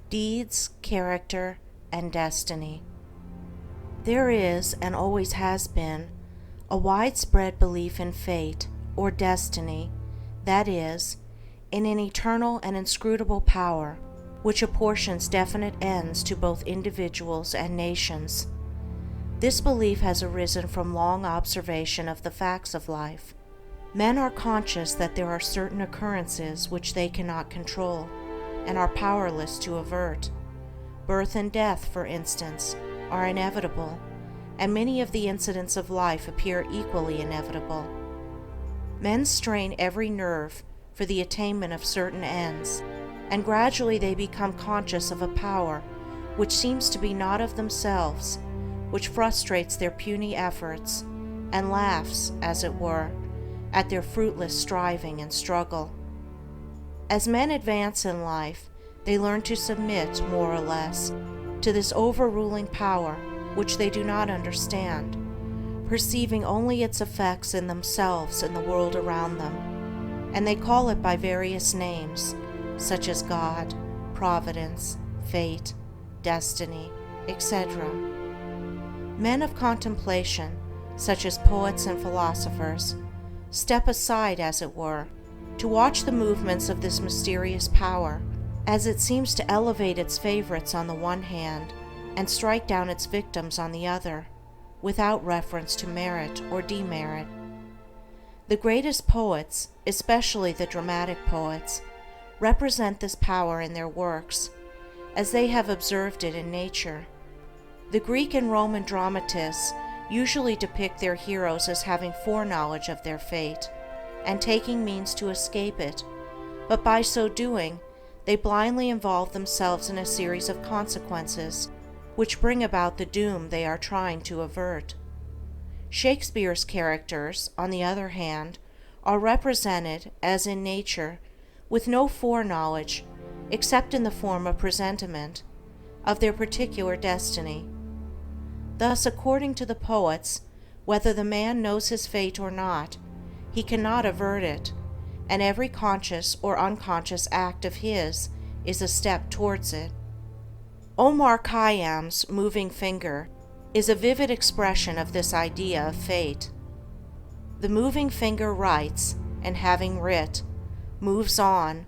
Deeds, character, and destiny. There is, and always has been, a widespread belief in fate, or destiny, that is, in an eternal and inscrutable power, which apportions definite ends to both individuals and nations. This belief has arisen from long observation of the facts of life. Men are conscious that there are certain occurrences which they cannot control, and are powerless to avert. Birth and death, for instance, are inevitable, and many of the incidents of life appear equally inevitable. Men strain every nerve for the attainment of certain ends, and gradually they become conscious of a power which seems to be not of themselves, which frustrates their puny efforts, and laughs, as it were, at their fruitless striving and struggle. As men advance in life, they learn to submit, more or less, to this overruling power which they do not understand, perceiving only its effects in themselves and the world around them, and they call it by various names, such as God, Providence, Fate, Destiny, etc. Men of contemplation, such as poets and philosophers, step aside, as it were, to watch the movements of this mysterious power, as it seems to elevate its favorites on the one hand and strike down its victims on the other, without reference to merit or demerit. The greatest poets, especially the dramatic poets, represent this power in their works, as they have observed it in nature. The Greek and Roman dramatists usually depict their heroes as having foreknowledge of their fate, and taking means to escape it, but by so doing, they blindly involve themselves in a series of consequences which bring about the doom they are trying to avert. Shakespeare's characters, on the other hand, are represented, as in nature, with no foreknowledge, except in the form of presentiment, of their particular destiny. Thus, according to the poets, whether the man knows his fate or not, he cannot avert it, and every conscious or unconscious act of his is a step towards it. Omar Khayyam's moving finger is a vivid expression of this idea of fate. The moving finger writes, and having writ, moves on,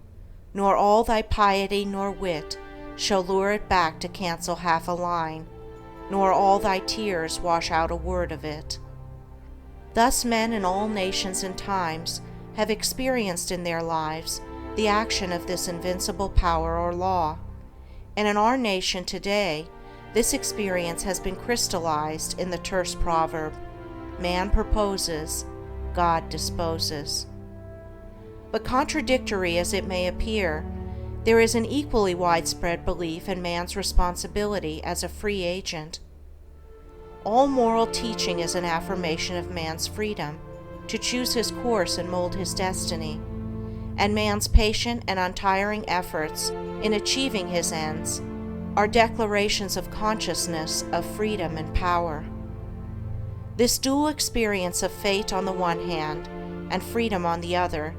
nor all thy piety nor wit shall lure it back to cancel half a line, nor all thy tears wash out a word of it. Thus men in all nations and times have experienced in their lives the action of this invincible power or law, and in our nation today this experience has been crystallized in the terse proverb, "Man proposes, God disposes." But contradictory as it may appear, there is an equally widespread belief in man's responsibility as a free agent. All moral teaching is an affirmation of man's freedom to choose his course and mold his destiny, and man's patient and untiring efforts in achieving his ends are declarations of consciousness of freedom and power. This dual experience of fate on the one hand and freedom on the other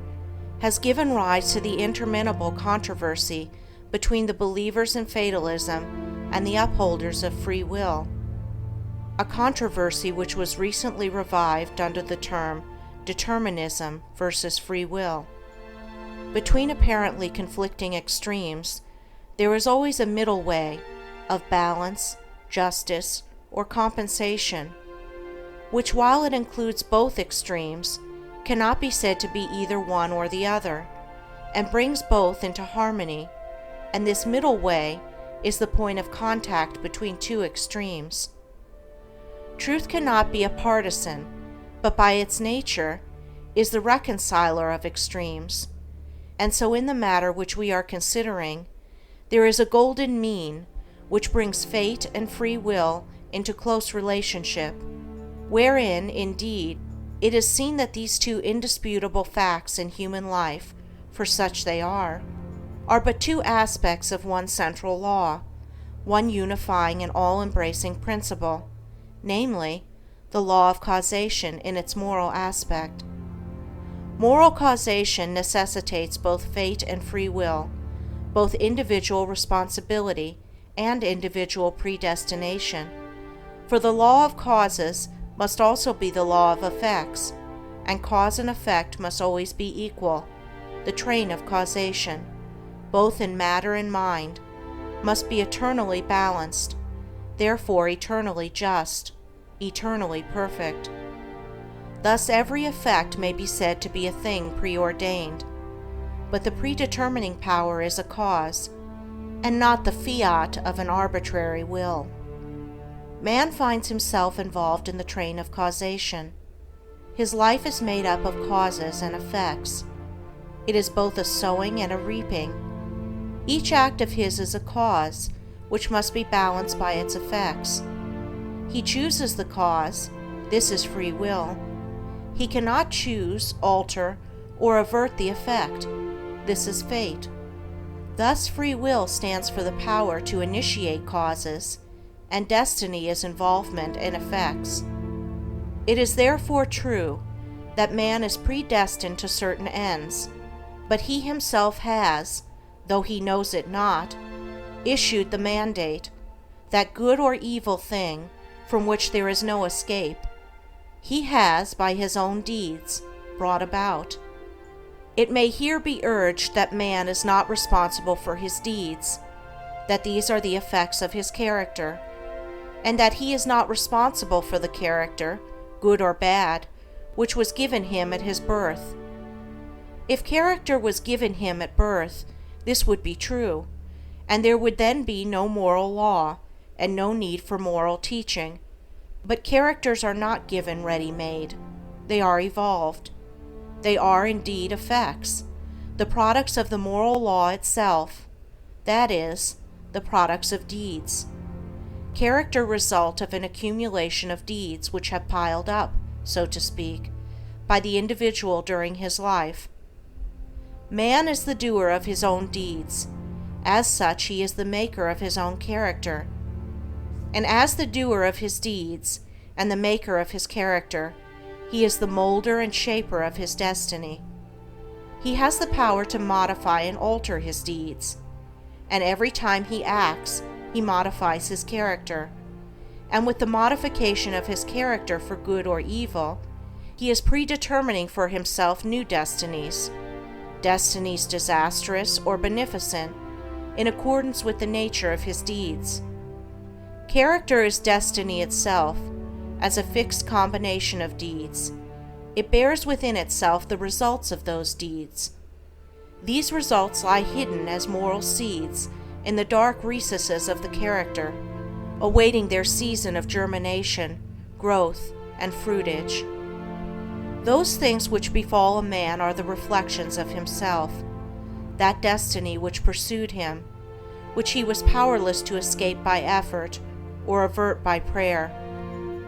has given rise to the interminable controversy between the believers in fatalism and the upholders of free will, a controversy which was recently revived under the term determinism versus free will. Between apparently conflicting extremes, there is always a middle way of balance, justice, or compensation, which, while it includes both extremes, cannot be said to be either one or the other, and brings both into harmony, and this middle way is the point of contact between two extremes. Truth cannot be a partisan, but by its nature is the reconciler of extremes, and so in the matter which we are considering, there is a golden mean which brings fate and free will into close relationship, wherein, indeed, it is seen that these two indisputable facts in human life, for such they are but two aspects of one central law, one unifying and all-embracing principle, namely, the law of causation in its moral aspect. Moral causation necessitates both fate and free will, both individual responsibility and individual predestination. For the law of causes must also be the law of effects, and cause and effect must always be equal. The train of causation, both in matter and mind, must be eternally balanced, therefore eternally just, eternally perfect. Thus every effect may be said to be a thing preordained, but the predetermining power is a cause, and not the fiat of an arbitrary will. Man finds himself involved in the train of causation. His life is made up of causes and effects. It is both a sowing and a reaping. Each act of his is a cause, which must be balanced by its effects. He chooses the cause, this is free will. He cannot choose, alter, or avert the effect, this is fate. Thus free will stands for the power to initiate causes, and destiny is involvement in effects. It is therefore true that man is predestined to certain ends, but he himself has, though he knows it not, issued the mandate, that good or evil thing from which there is no escape, he has, by his own deeds, brought about. It may here be urged that man is not responsible for his deeds, that these are the effects of his character, and that he is not responsible for the character, good or bad, which was given him at his birth. If character was given him at birth, this would be true, and there would then be no moral law, and no need for moral teaching. But characters are not given ready-made. They are evolved. They are indeed effects, the products of the moral law itself, that is, the products of deeds. Character result of an accumulation of deeds which have piled up, so to speak, by the individual during his life. Man is the doer of his own deeds. As such, he is the maker of his own character. And as the doer of his deeds and the maker of his character, he is the molder and shaper of his destiny. He has the power to modify and alter his deeds, and every time he acts, he modifies his character. And with the modification of his character for good or evil, he is predetermining for himself new destinies, destinies disastrous or beneficent, in accordance with the nature of his deeds. Character is destiny itself, as a fixed combination of deeds. It bears within itself the results of those deeds. These results lie hidden as moral seeds in the dark recesses of the character, awaiting their season of germination, growth, and fruitage. Those things which befall a man are the reflections of himself, that destiny which pursued him, which he was powerless to escape by effort or avert by prayer,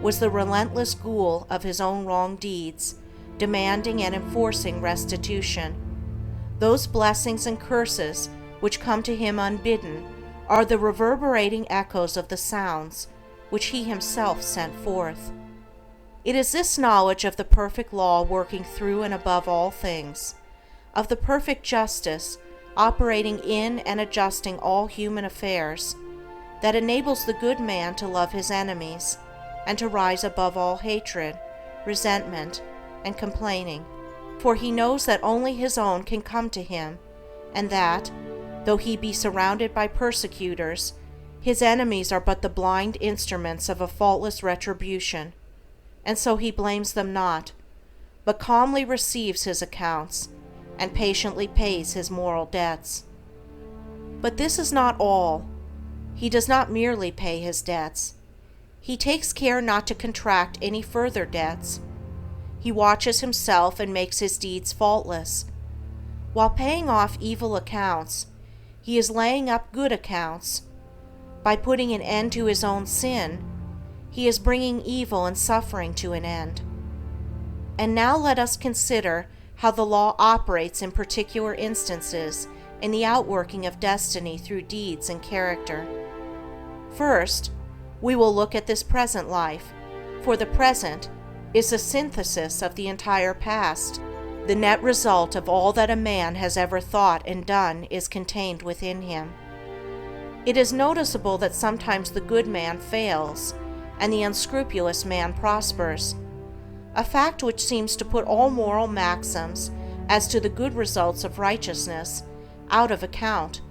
was the relentless ghoul of his own wrong deeds, demanding and enforcing restitution. Those blessings and curses which come to him unbidden are the reverberating echoes of the sounds which he himself sent forth. It is this knowledge of the perfect law working through and above all things, of the perfect justice operating in and adjusting all human affairs, that enables the good man to love his enemies and to rise above all hatred, resentment, and complaining, for he knows that only his own can come to him, and that, though he be surrounded by persecutors, his enemies are but the blind instruments of a faultless retribution, and so he blames them not, but calmly receives his accounts, and patiently pays his moral debts. But this is not all. He does not merely pay his debts. He takes care not to contract any further debts. He watches himself and makes his deeds faultless. While paying off evil accounts, he is laying up good accounts. By putting an end to his own sin, he is bringing evil and suffering to an end. And now let us consider how the law operates in particular instances in the outworking of destiny through deeds and character. First, we will look at this present life, for the present is a synthesis of the entire past. The net result of all that a man has ever thought and done is contained within him. It is noticeable that sometimes the good man fails and the unscrupulous man prospers, a fact which seems to put all moral maxims as to the good results of righteousness out of account,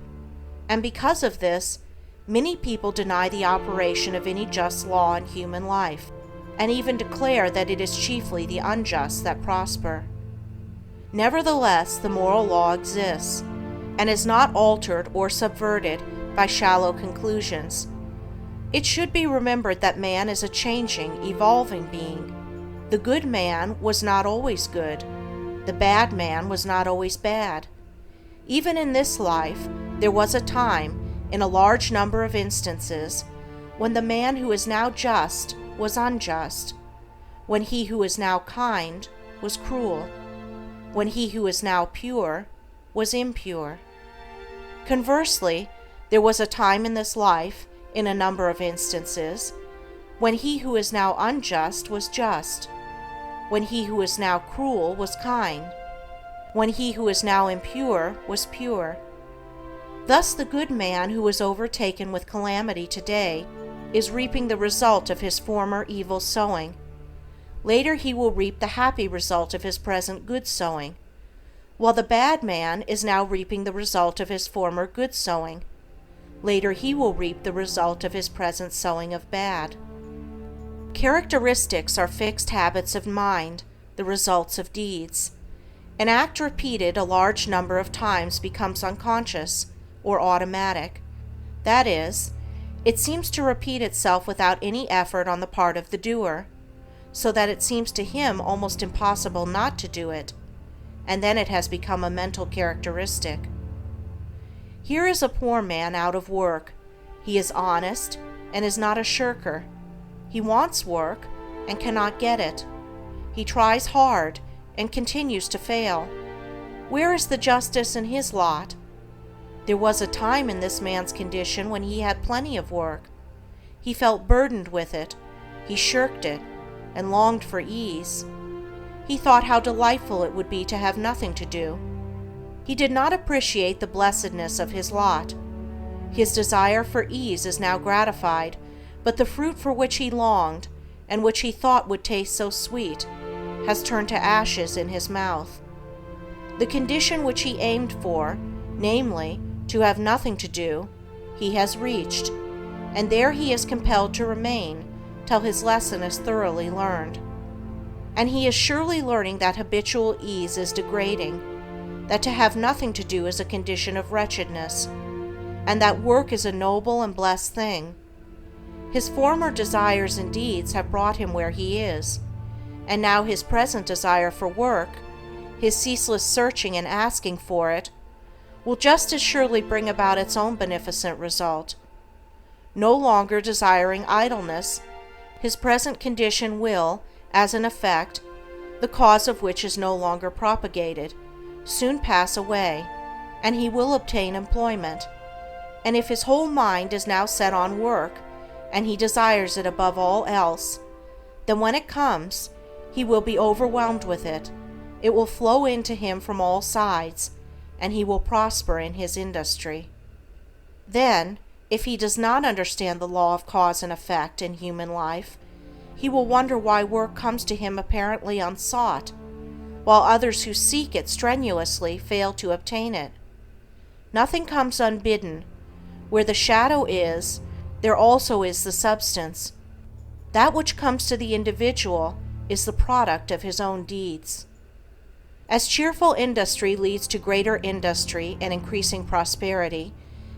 and because of this, many people deny the operation of any just law in human life, and even declare that it is chiefly the unjust that prosper. Nevertheless, the moral law exists, and is not altered or subverted by shallow conclusions. It should be remembered that man is a changing, evolving being. The good man was not always good. The bad man was not always bad. Even in this life, there was a time, in a large number of instances, when the man who is now just was unjust, when he who is now kind was cruel, when he who is now pure was impure. Conversely, there was a time in this life, in a number of instances, when he who is now unjust was just, when he who is now cruel was kind, when he who is now impure was pure. Thus the good man who is overtaken with calamity today is reaping the result of his former evil sowing. Later he will reap the happy result of his present good sowing, while the bad man is now reaping the result of his former good sowing. Later he will reap the result of his present sowing of bad. Characteristics are fixed habits of mind, the results of deeds. An act repeated a large number of times becomes unconscious, or automatic. That is, it seems to repeat itself without any effort on the part of the doer, so that it seems to him almost impossible not to do it, and then it has become a mental characteristic. Here is a poor man out of work. He is honest and is not a shirker. He wants work and cannot get it. He tries hard and continues to fail. Where is the justice in his lot? There was a time in this man's condition when he had plenty of work. He felt burdened with it. He shirked it and longed for ease. He thought how delightful it would be to have nothing to do. He did not appreciate the blessedness of his lot. His desire for ease is now gratified, but the fruit for which he longed, and which he thought would taste so sweet, has turned to ashes in his mouth. The condition which he aimed for, namely, to have nothing to do, he has reached, and there he is compelled to remain till his lesson is thoroughly learned. And he is surely learning that habitual ease is degrading, that to have nothing to do is a condition of wretchedness, and that work is a noble and blessed thing. His former desires and deeds have brought him where he is, and now his present desire for work, his ceaseless searching and asking for it, will just as surely bring about its own beneficent result. No longer desiring idleness, his present condition will, as an effect, the cause of which is no longer propagated, soon pass away, and he will obtain employment. And if his whole mind is now set on work, and he desires it above all else, then when it comes, he will be overwhelmed with it. It will flow into him from all sides, and he will prosper in his industry. Then, if he does not understand the law of cause and effect in human life, he will wonder why work comes to him apparently unsought, while others who seek it strenuously fail to obtain it. Nothing comes unbidden. Where the shadow is, there also is the substance. That which comes to the individual is the product of his own deeds. As cheerful industry leads to greater industry and increasing prosperity,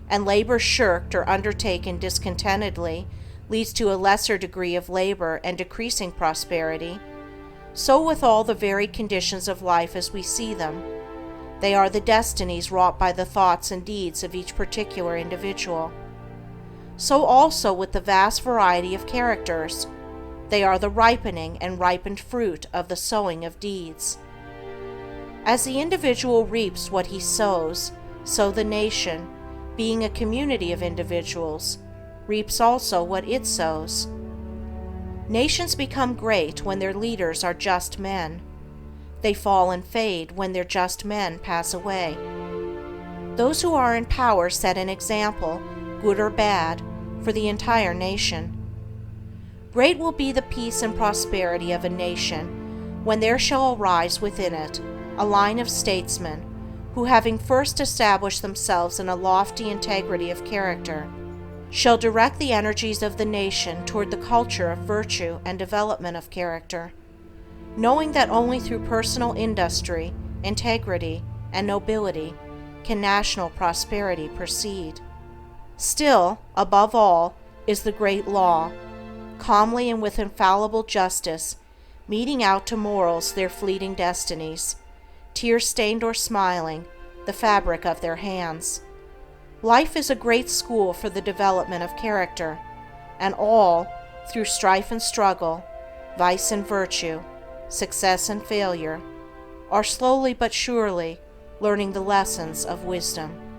and labor shirked or undertaken discontentedly leads to a lesser degree of labor and decreasing prosperity, so with all the varied conditions of life as we see them. They are the destinies wrought by the thoughts and deeds of each particular individual. So also with the vast variety of characters, they are the ripening and ripened fruit of the sowing of deeds. As the individual reaps what he sows, so the nation, being a community of individuals, reaps also what it sows. Nations become great when their leaders are just men. They fall and fade when their just men pass away. Those who are in power set an example, good or bad, for the entire nation. Great will be the peace and prosperity of a nation when there shall arise within it a line of statesmen who, having first established themselves in a lofty integrity of character, shall direct the energies of the nation toward the culture of virtue and development of character, knowing that only through personal industry, integrity, and nobility can national prosperity proceed. Still, above all, is the great law, calmly and with infallible justice, meting out to mortals their fleeting destinies, tear-stained or smiling, the fabric of their hands. Life is a great school for the development of character, and all, through strife and struggle, vice and virtue, success and failure, are slowly but surely learning the lessons of wisdom.